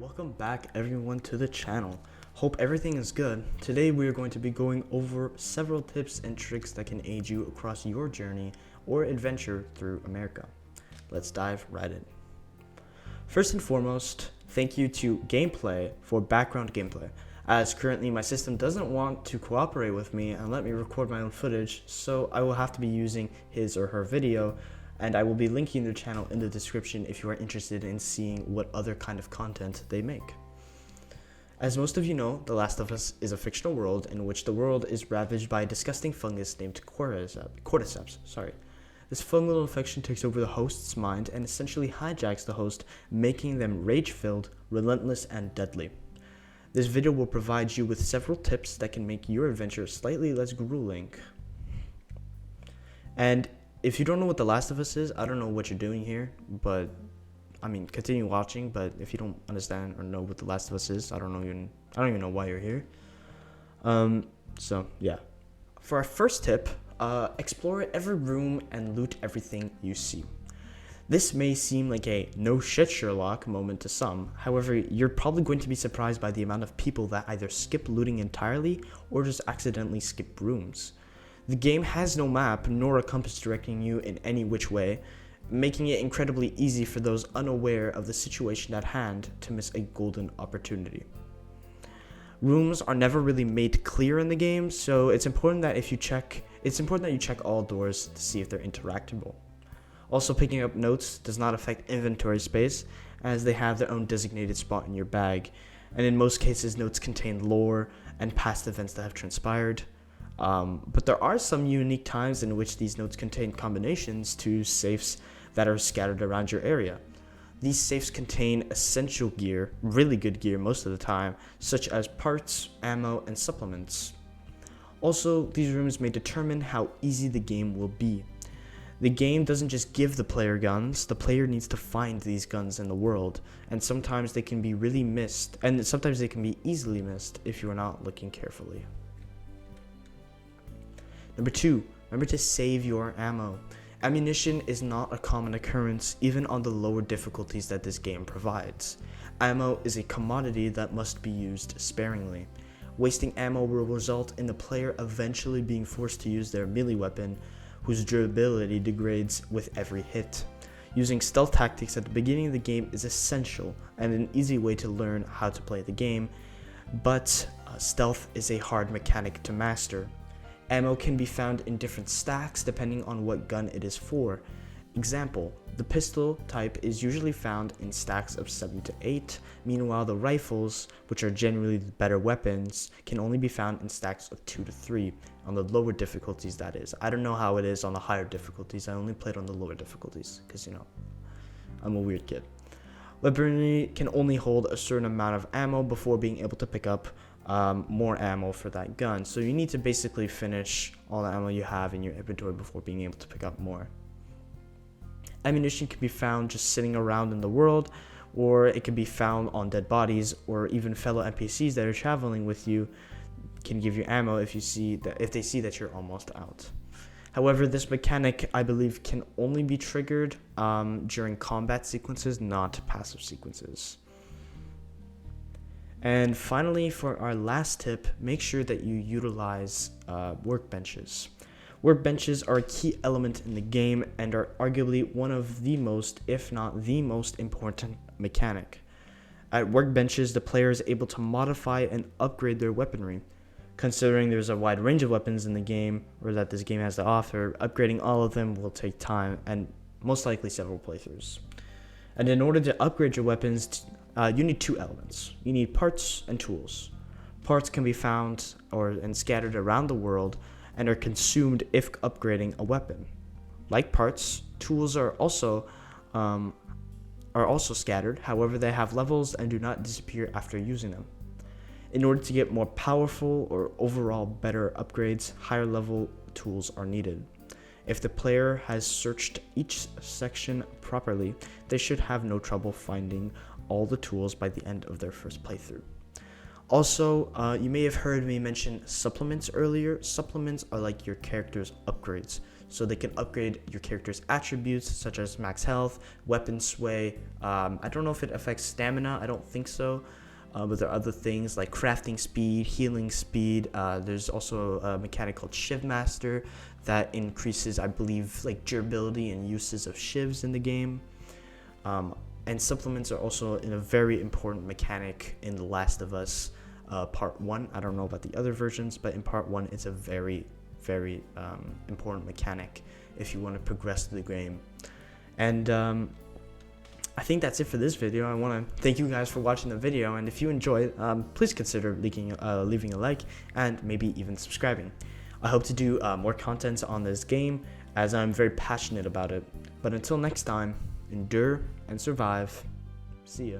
Welcome back everyone to the channel. Hope everything is good. Today we are going to be going over several tips and tricks that can aid you across your journey or adventure through America. Let's dive right in. First and foremost, thank you to GamePley for background gameplay, as currently my system doesn't want to cooperate with me and let me record my own footage, so I will have to be using his or her video, and I will be linking their channel in the description if you are interested in seeing what other kind of content they make. As most of you know, The Last of Us is a fictional world in which the world is ravaged by a disgusting fungus named cordyceps. This fungal infection takes over the host's mind and essentially hijacks the host, making them rage-filled, relentless, and deadly. This video will provide you with several tips that can make your adventure slightly less grueling. And if you don't know what The Last of Us is, I don't know what you're doing here, but continue watching. But if you don't understand or know what The Last of Us is, I don't even know why you're here. So yeah. For our first tip, explore every room and loot everything you see. This may seem like a no shit Sherlock moment to some. However, you're probably going to be surprised by the amount of people that either skip looting entirely or just accidentally skip rooms. The game has no map nor a compass directing you in any which way, making it incredibly easy for those unaware of the situation at hand to miss a golden opportunity. Rooms are never really made clear in the game, so it's important that you check all doors to see if they're interactable. Also, picking up notes does not affect inventory space, as they have their own designated spot in your bag, and in most cases notes contain lore and past events that have transpired. But there are some unique times in which these notes contain combinations to safes that are scattered around your area. These safes contain essential gear, really good gear most of the time, such as parts, ammo, and supplements. Also, these rooms may determine how easy the game will be. The game doesn't just give the player guns, the player needs to find these guns in the world, and sometimes they can be really missed, and sometimes they can be easily missed if you are not looking carefully. Number 2, remember to save your ammo. Ammunition is not a common occurrence even on the lower difficulties that this game provides. Ammo is a commodity that must be used sparingly. Wasting ammo will result in the player eventually being forced to use their melee weapon, whose durability degrades with every hit. Using stealth tactics at the beginning of the game is essential and an easy way to learn how to play the game, but stealth is a hard mechanic to master. Ammo can be found in different stacks depending on what gun it is for. Example, the pistol type is usually found in stacks of 7 to 8, meanwhile the rifles, which are generally the better weapons, can only be found in stacks of 2 to 3, on the lower difficulties that is. I don't know how it is on the higher difficulties, I only played on the lower difficulties, because I'm a weird kid. Weaponry can only hold a certain amount of ammo before being able to pick up more ammo for that gun, so you need to basically finish all the ammo you have in your inventory before being able to pick up more. Ammunition can be found just sitting around in the world, or it can be found on dead bodies, or even fellow NPCs that are traveling with you can give you ammo if they see that you're almost out. However, this mechanic, I believe, can only be triggered during combat sequences, not passive sequences. And finally, for our last tip, make sure that you utilize workbenches. Workbenches are a key element in the game and are arguably one of the most, if not the most important mechanic. At workbenches, the player is able to modify and upgrade their weaponry. Considering there's a wide range of weapons in the game, or that this game has to offer, upgrading all of them will take time and most likely several playthroughs. And in order to upgrade your weapons, you need 2 elements. You need parts and tools. Parts can be found and scattered around the world and are consumed if upgrading a weapon. Like parts, tools are also scattered, however they have levels and do not disappear after using them. In order to get more powerful or overall better upgrades, higher level tools are needed. If the player has searched each section properly, they should have no trouble finding all the tools by the end of their first playthrough. Also, you may have heard me mention supplements earlier. Supplements are like your character's upgrades. so they can upgrade your character's attributes such as max health, weapon sway. I don't know if it affects stamina, I don't think so. But there are other things like crafting speed, healing speed. There's also a mechanic called Shiv Master that increases, I believe, like durability and uses of shivs in the game. And supplements are also in a very important mechanic in The Last of Us Part 1. I don't know about the other versions, but in Part 1 it's a very, very important mechanic if you want to progress through the game. And I think that's it for this video. I want to thank you guys for watching the video, and if you enjoyed, please consider leaving a like and maybe even subscribing. I hope to do more content on this game as I'm very passionate about it. But until next time, endure and survive. See ya.